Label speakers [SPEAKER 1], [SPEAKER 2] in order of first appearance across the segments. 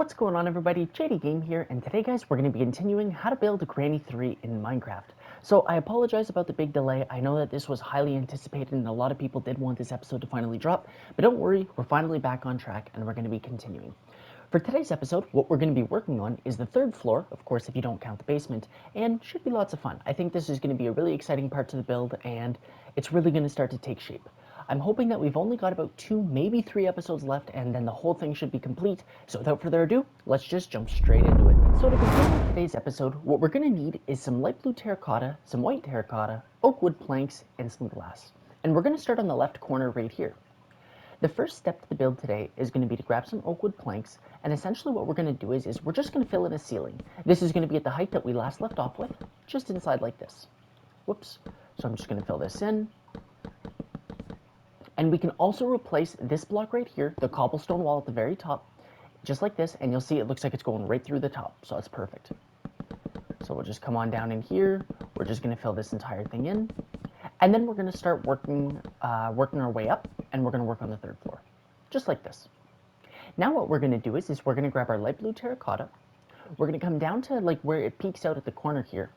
[SPEAKER 1] What's going on, everybody? JD Game here, and today guys we're going to be continuing how to build Granny 3 in Minecraft. So I apologize about the big delay. I know that this was highly anticipated and a lot of people did want this episode to finally drop, but don't worry, we're finally back on track and we're going to be continuing. For today's episode, what we're going to be working on is the third floor, of course if you don't count the basement, and should be lots of fun. I think this is going to be a really exciting part to the build and it's really going to start to take shape. I'm hoping that we've only got about 2, maybe 3 episodes left, and then the whole thing should be complete. So without further ado, let's just jump straight into it. So to continue today's episode, what we're going to need is some light blue terracotta, some white terracotta, oak wood planks, and some glass. And we're going to start on the left corner right here. The first step to the build today is going to be to grab some oak wood planks, and essentially what we're going to do is we're just going to fill in a ceiling. This is going to be at the height that we last left off with, just inside like this. Whoops. So I'm just going to fill this in. And we can also replace this block right here, the cobblestone wall at the very top, just like this, and you'll see it looks like it's going right through the top, so that's perfect. So we'll just come on down in here, we're just going to fill this entire thing in, and then we're going to start working our way up, and we're going to work on the third floor, just like this. Now what we're going to do is we're going to grab our light blue terracotta, we're going to come down to like where it peaks out at the corner here,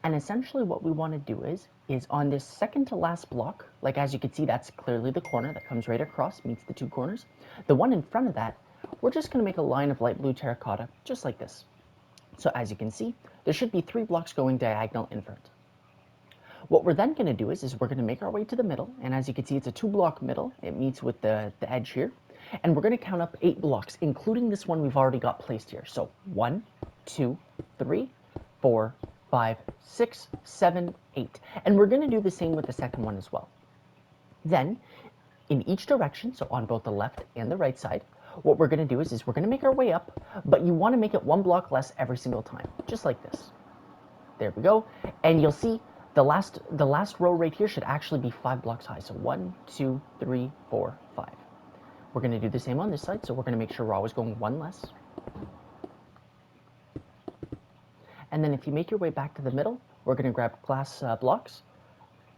[SPEAKER 1] and essentially what we want to do is on this second to last block, like as you can see, that's clearly the corner that comes right across, meets the two corners. The one in front of that, we're just going to make a line of light blue terracotta, just like this. So as you can see, there should be 3 blocks going diagonal in front. What we're then going to do is we're going to make our way to the middle, and as you can see, it's a 2-block middle. It meets with the edge here, and we're going to count up 8 blocks, including this one we've already got placed here. So 1, 2, 3, 4, 5, 6, 7, 8. And we're going to do the same with the second one as well. Then, in each direction, so on both the left and the right side, what we're going to do is we're going to make our way up, but you want to make it 1 block less every single time, just like this. There we go. And you'll see the last row right here should actually be 5 blocks high. So 1, 2, 3, 4, 5. We're going to do the same on this side, so we're going to make sure we're always going 1 less. And then if you make your way back to the middle, we're going to grab glass blocks.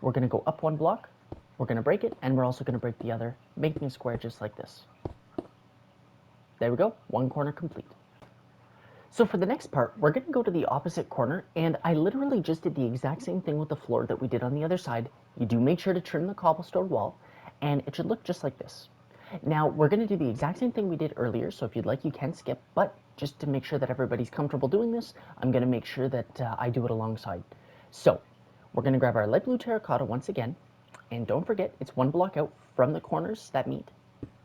[SPEAKER 1] We're going to go up 1 block. We're going to break it, and we're also going to break the other, making a square just like this. There we go, 1 corner complete. So for the next part, we're going to go to the opposite corner, and I literally just did the exact same thing with the floor that we did on the other side. You do make sure to trim the cobblestone wall, and it should look just like this. Now, we're going to do the exact same thing we did earlier, so if you'd like, you can skip, but just to make sure that everybody's comfortable doing this, I'm going to make sure that I do it alongside. So, we're going to grab our light blue terracotta once again, and don't forget, it's 1 block out from the corners that meet,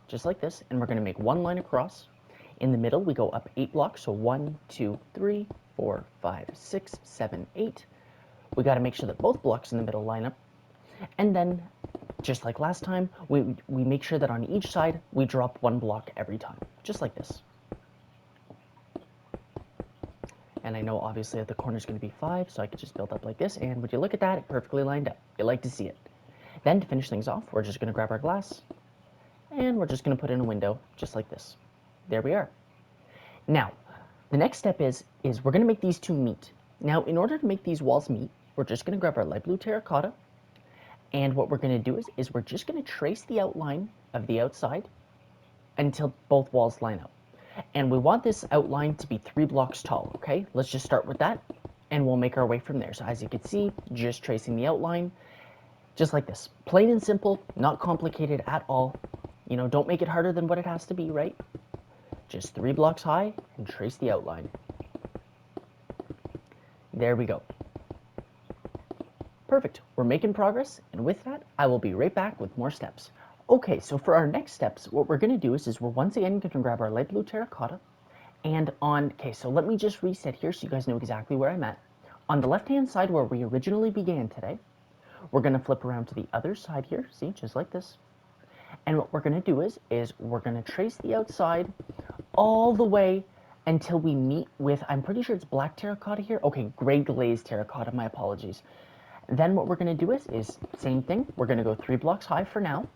[SPEAKER 1] just like this, and we're going to make 1 line across. In the middle, we go up 8 blocks, so 1, 2, 3, 4, 5, 6, 7, 8. We got to make sure that both blocks in the middle line up, and then just like last time, we make sure that on each side, we drop 1 block every time, just like this. And I know obviously that the corner is going to be 5, so I could just build up like this, and would you look at that, it perfectly lined up. You like to see it. Then to finish things off, we're just going to grab our glass, and we're just going to put in a window, just like this. There we are. Now, the next step is we're going to make these 2 meet. Now, in order to make these walls meet, we're just going to grab our light blue terracotta, and what we're going to do is we're just going to trace the outline of the outside until both walls line up. And we want this outline to be 3 blocks tall, okay? Let's just start with that, and we'll make our way from there. So as you can see, just tracing the outline, just like this. Plain and simple, not complicated at all. You know, don't make it harder than what it has to be, right? Just 3 blocks high, and trace the outline. There we go. Perfect, we're making progress, and with that, I will be right back with more steps. Okay, so for our next steps, what we're going to do is we're once again going to grab our light blue terracotta, and okay, so let me just reset here so you guys know exactly where I'm at. On the left-hand side where we originally began today, we're going to flip around to the other side here, see, just like this. And what we're going to do is we're going to trace the outside all the way until we meet with, I'm pretty sure it's black terracotta here. Okay, gray glazed terracotta, my apologies. Then what we're going to do is same thing. We're going to go 3 blocks high for now,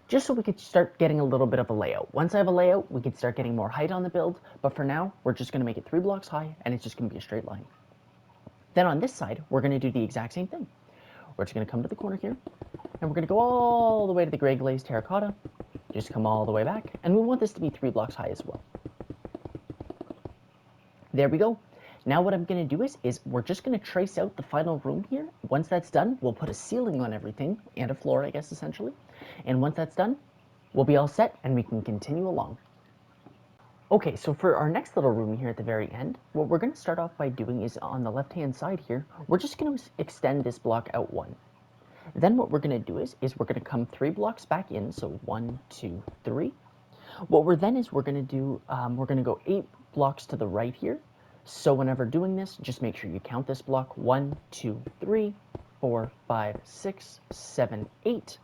[SPEAKER 1] just so we could start getting a little bit of a layout. Once I have a layout, we can start getting more height on the build, but for now, we're just going to make it 3 blocks high, and it's just going to be a straight line. Then on this side, we're going to do the exact same thing. we're just going to come to the corner here, and we're going to go all the way to the gray glazed terracotta, just come all the way back, and we want this to be 3 blocks high as well. There we go. Now what I'm going to do is we're just going to trace out the final room here. Once that's done, we'll put a ceiling on everything, and a floor, I guess, essentially. And once that's done, we'll be all set, and we can continue along. Okay, so for our next little room here at the very end, what we're going to start off by doing is on the left-hand side here, we're just going to extend this block out 1. Then what we're going to do is we're going to come 3 blocks back in, so 1, 2, 3. What we're going to do, we're going to go 8 blocks to the right here. So whenever doing this, just make sure you count this block. 1, 2, 3, 4, 5, 6, 7, 8.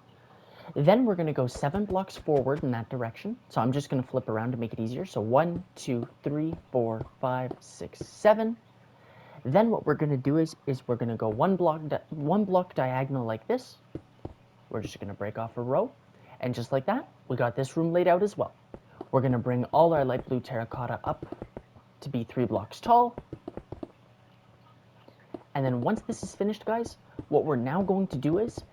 [SPEAKER 1] Then we're going to go 7 blocks forward in that direction. So I'm just going to flip around to make it easier. So 1, 2, 3, 4, 5, 6, 7. Then what we're going to do is we're going to go one block diagonal like this. We're just going to break off a row. And just like that, we got this room laid out as well. We're going to bring all our light blue terracotta up to be 3 blocks tall. And then once this is finished, guys, what we're now going to do is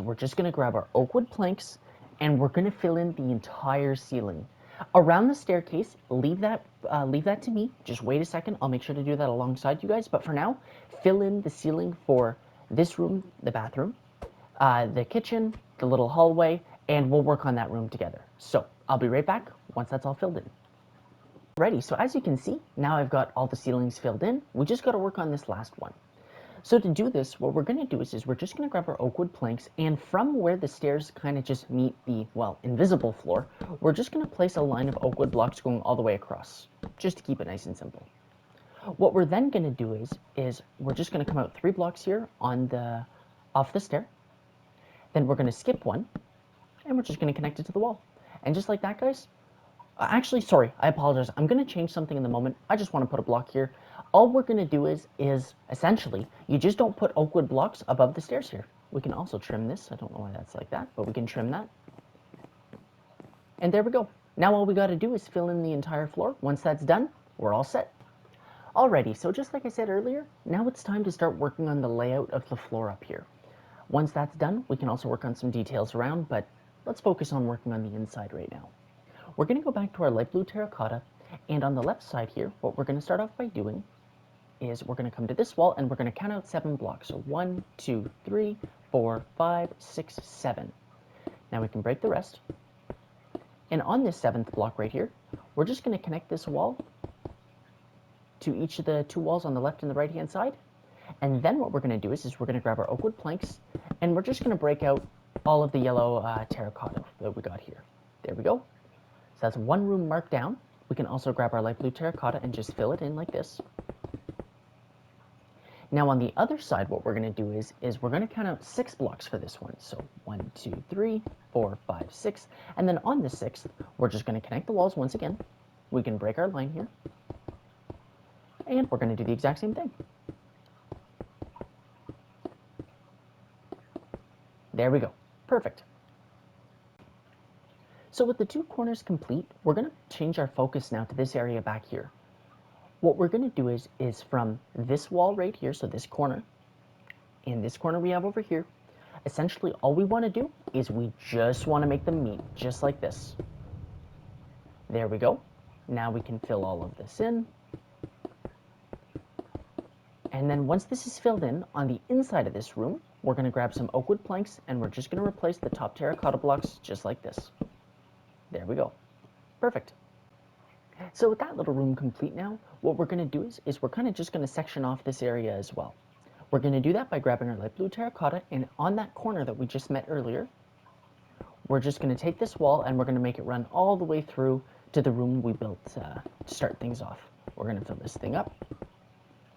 [SPEAKER 1] we're just going to grab our oak wood planks and we're going to fill in the entire ceiling. Around the staircase, leave that to me. Just wait a second. I'll make sure to do that alongside you guys. But for now, fill in the ceiling for this room, the bathroom, the kitchen, the little hallway, and we'll work on that room together. So I'll be right back once that's all filled in. Ready, so as you can see, now I've got all the ceilings filled in. We just got to work on this last one. So to do this, what we're going to do is we're just going to grab our oak wood planks, and from where the stairs kind of just meet the, well, invisible floor, we're just going to place a line of oak wood blocks going all the way across, just to keep it nice and simple. What we're then going to do is we're just going to come out 3 blocks here on off the stair. Then we're going to skip 1, and we're just going to connect it to the wall. And just like that, guys, actually, sorry, I apologize. I'm going to change something in the moment. I just want to put a block here. All we're going to do is essentially, you just don't put oak wood blocks above the stairs here. We can also trim this. I don't know why that's like that, but we can trim that. And there we go. Now all we got to do is fill in the entire floor. Once that's done, we're all set. Alrighty, so just like I said earlier, now it's time to start working on the layout of the floor up here. Once that's done, we can also work on some details around, but let's focus on working on the inside right now. We're going to go back to our light blue terracotta, and on the left side here, what we're going to start off by doing is we're going to come to this wall, and we're going to count out 7 blocks. So 1, 2, 3, 4, 5, 6, 7. Now we can break the rest. And on this 7th block right here, we're just going to connect this wall to each of the 2 walls on the left and the right-hand side. And then what we're going to do is we're going to grab our oak wood planks, and we're just going to break out all of the yellow terracotta that we got here. There we go. So that's 1 room marked down. We can also grab our light blue terracotta and just fill it in like this. Now on the other side, what we're going to do is we're going to count out 6 blocks for this one. So 1, 2, 3, 4, 5, 6. And then on the 6th, we're just going to connect the walls once again. We can break our line here. And we're going to do the exact same thing. There we go. Perfect. So with the 2 corners complete, we're going to change our focus now to this area back here. What we're going to do is from this wall right here, so this corner, and this corner we have over here, essentially all we want to do is we just want to make them meet, just like this. There we go. Now we can fill all of this in. And then once this is filled in, on the inside of this room, we're going to grab some oak wood planks, and we're just going to replace the top terracotta blocks just like this. There we go. Perfect. So with that little room complete now, what we're going to do is we're kind of just going to section off this area as well. We're going to do that by grabbing our light blue terracotta, and on that corner that we just met earlier, we're just going to take this wall and we're going to make it run all the way through to the room we built to start things off. We're going to fill this thing up,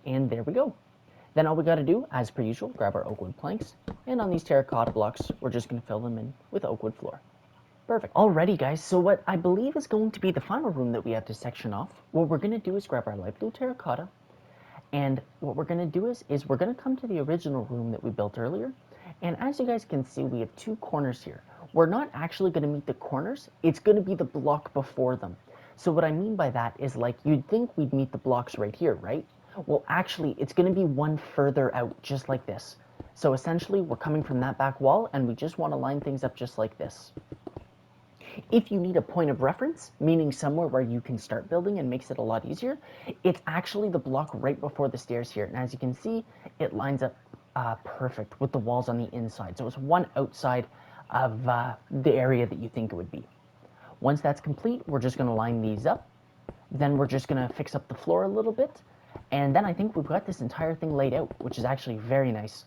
[SPEAKER 1] and there we go. Then all we got to do, as per usual, grab our oak wood planks, and on these terracotta blocks, we're just going to fill them in with oak wood floor. Perfect. Alrighty guys, so what I believe is going to be the final room that we have to section off, what we're going to do is grab our light blue terracotta, and what we're going to do is we're going to come to the original room that we built earlier, and as you guys can see, we have 2 corners here. We're not actually going to meet the corners, it's going to be the block before them. So what I mean by that is, like, you'd think we'd meet the blocks right here, right? Well, actually, it's going to be one further out, just like this. So essentially, we're coming from that back wall, and we just want to line things up just like this. If you need a point of reference, meaning somewhere where you can start building and makes it a lot easier, it's actually the block right before the stairs here. And as you can see, it lines up perfect with the walls on the inside. So it's one outside of the area that you think it would be. Once that's complete, we're just going to line these up. Then we're just going to fix up the floor a little bit. And then I think we've got this entire thing laid out, which is actually very nice.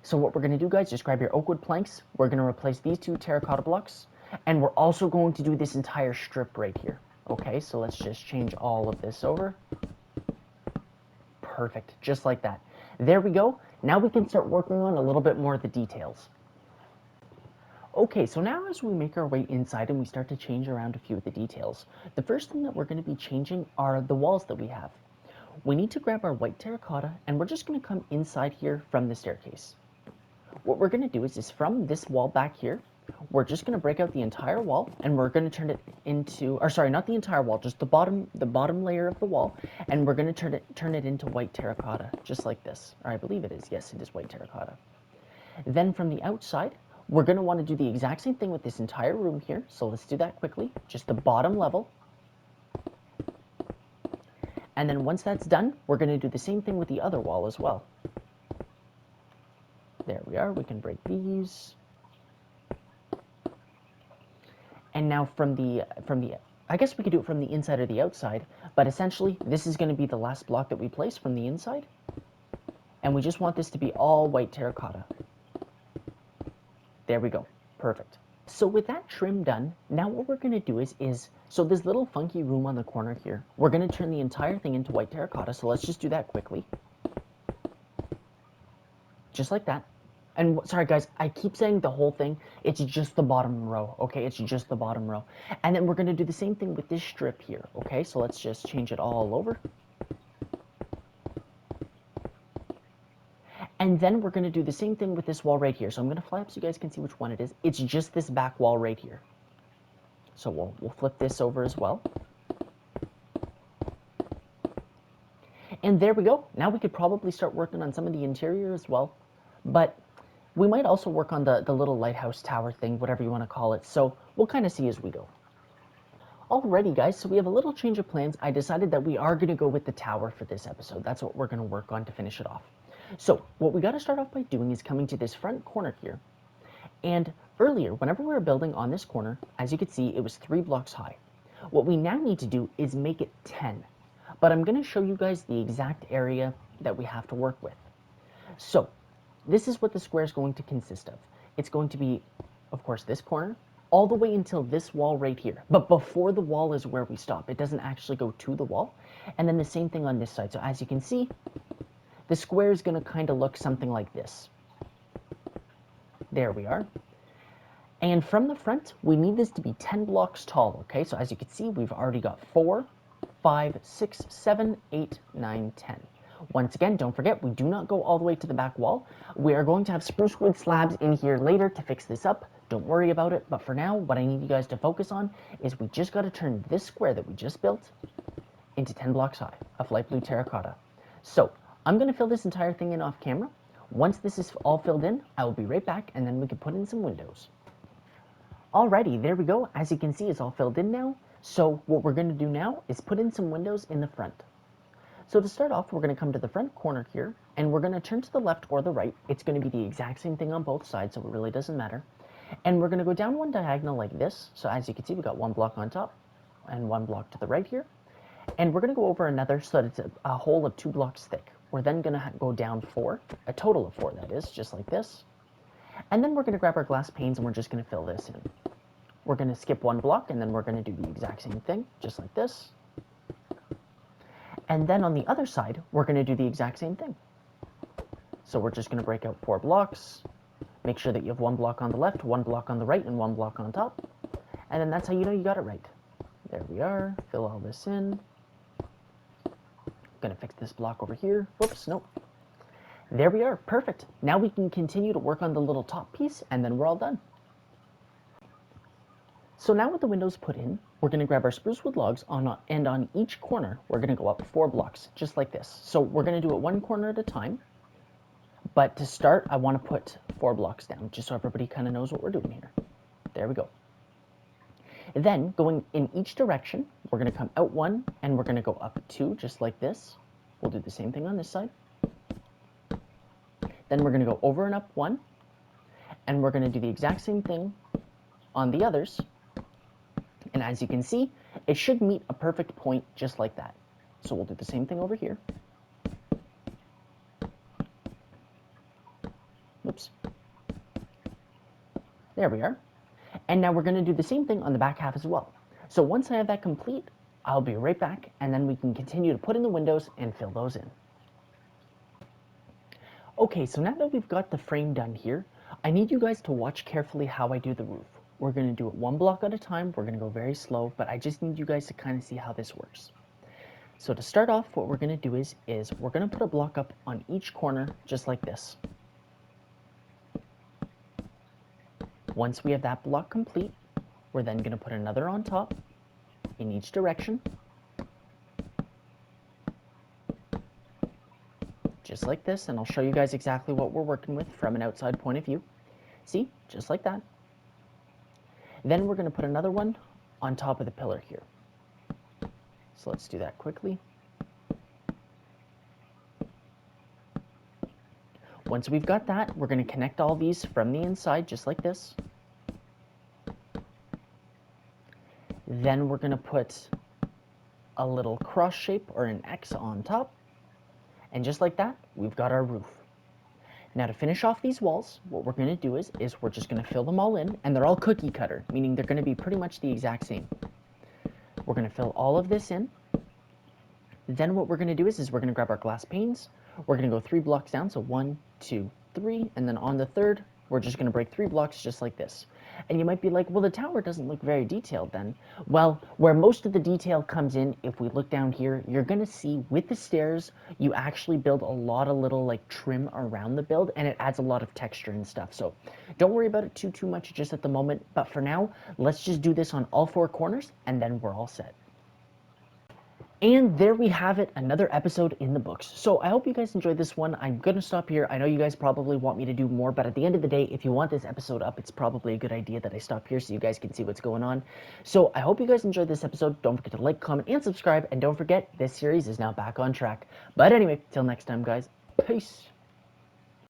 [SPEAKER 1] So what we're going to do, guys, just grab your oak wood planks. We're going to replace these 2 terracotta blocks. And we're also going to do this entire strip right here. Okay, so let's just change all of this over. Perfect, just like that. There we go. Now we can start working on a little bit more of the details. Okay, so now as we make our way inside and we start to change around a few of the details, the first thing that we're going to be changing are the walls that we have. We need to grab our white terracotta and we're just going to come inside here from the staircase. What we're going to do is from this wall back here, we're just going to break out the entire wall and we're going to turn it into, or sorry, not the entire wall, just the bottom layer of the wall, and we're going to turn it into white terracotta, just like this. Or I believe it is. Yes, it is white terracotta. Then from the outside, we're going to want to do the exact same thing with this entire room here. So let's do that quickly. Just the bottom level. And then once that's done, we're going to do the same thing with the other wall as well. There we are. We can break these. And now I guess we could do it from the inside or the outside, but essentially this is going to be the last block that we place from the inside. And we just want this to be all white terracotta. There we go. Perfect. So with that trim done, now what we're going to do is so this little funky room on the corner here, we're going to turn the entire thing into white terracotta. So let's just do that quickly. Just like that. And sorry guys, I keep saying the whole thing. It's just the bottom row, okay? It's just the bottom row. And then we're going to do the same thing with this strip here, okay? So let's just change it all over. And then we're going to do the same thing with this wall right here. So I'm going to fly up so you guys can see which one it is. It's just this back wall right here. So we'll flip this over as well. And there we go. Now we could probably start working on some of the interior as well. But we might also work on the little lighthouse tower thing, whatever you want to call it. So we'll kind of see as we go. Alrighty guys, so we have a little change of plans. I decided that we are going to go with the tower for this episode. That's what we're going to work on to finish it off. So what we got to start off by doing is coming to this front corner here. And earlier, whenever we were building on this corner, as you could see, it was 3 blocks high. What we now need to do is make it 10. But I'm going to show you guys the exact area that we have to work with. So this is what the square is going to consist of. It's going to be, of course, this corner, all the way until this wall right here. But before the wall is where we stop. It doesn't actually go to the wall. And then the same thing on this side. So as you can see, the square is going to kind of look something like this. There we are. And from the front, we need this to be 10 blocks tall, okay? So as you can see, we've already got 4, 5, 6, 7, 8, 9, 10. Once again, don't forget, we do not go all the way to the back wall. We are going to have spruce wood slabs in here later to fix this up. Don't worry about it. But for now, what I need you guys to focus on is we just got to turn this square that we just built into 10 blocks high of light blue terracotta. So I'm going to fill this entire thing in off camera. Once this is all filled in, I will be right back, and then we can put in some windows. Alrighty, there we go. As you can see, it's all filled in now. So what we're going to do now is put in some windows in the front. So to start off, we're going to come to the front corner here, and we're going to turn to the left or the right. It's going to be the exact same thing on both sides, so it really doesn't matter. And we're going to go down one diagonal like this. So as you can see, we've got 1 block on top and 1 block to the right here. And we're going to go over another so that it's a hole of 2 blocks thick. We're then going to go down 4, a total of 4 that is, just like this. And then we're going to grab our glass panes and we're just going to fill this in. We're going to skip 1 block and then we're going to do the exact same thing, just like this. And then on the other side, we're going to do the exact same thing. So we're just going to break out 4 blocks. Make sure that you have 1 block on the left, 1 block on the right, and 1 block on top. And then that's how you know you got it right. There we are. Fill all this in. Going to fix this block over here. Whoops, nope. There we are. Perfect. Now we can continue to work on the little top piece, and then we're all done. So now with the windows put in, we're going to grab our spruce wood logs, and on each corner, we're going to go up 4 blocks, just like this. So we're going to do it 1 corner at a time. But to start, I want to put 4 blocks down, just so everybody kind of knows what we're doing here. There we go. Then, going in each direction, we're going to come out 1, and we're going to go up 2, just like this. We'll do the same thing on this side. Then we're going to go over and up 1, and we're going to do the exact same thing on the others. And as you can see, it should meet a perfect point just like that. So we'll do the same thing over here. Oops. There we are. And now we're going to do the same thing on the back half as well. So once I have that complete, I'll be right back, and then we can continue to put in the windows and fill those in. Okay, so now that we've got the frame done here, I need you guys to watch carefully how I do the roof. We're going to do it 1 block at a time. We're going to go very slow, but I just need you guys to kind of see how this works. So to start off, what we're going to do is we're going to put a block up on each corner, just like this. Once we have that block complete, we're then going to put another on top in each direction, just like this, and I'll show you guys exactly what we're working with from an outside point of view. See, just like that. Then we're going to put another one on top of the pillar here. So let's do that quickly. Once we've got that, we're going to connect all these from the inside, just like this. Then we're going to put a little cross shape or an X on top. And just like that, we've got our roof. Now to finish off these walls, what we're going to do is we're just going to fill them all in, and they're all cookie cutter, meaning they're going to be pretty much the exact same. We're going to fill all of this in. Then what we're going to do is we're going to grab our glass panes. We're going to go 3 blocks down, so 1, 2, 3, and then on the third, we're just going to break 3 blocks just like this. And you might be like, well, the tower doesn't look very detailed then. Well, where most of the detail comes in, if we look down here, you're going to see with the stairs, you actually build a lot of little like trim around the build, and it adds a lot of texture and stuff. So don't worry about it too much just at the moment. But for now, let's just do this on all 4 corners, and then we're all set. And there we have it, another episode in the books. So I hope you guys enjoyed this one. I'm going to stop here. I know you guys probably want me to do more, but at the end of the day, if you want this episode up, it's probably a good idea that I stop here so you guys can see what's going on. So I hope you guys enjoyed this episode. Don't forget to like, comment, and subscribe. And don't forget, this series is now back on track. But anyway, till next time, guys. Peace.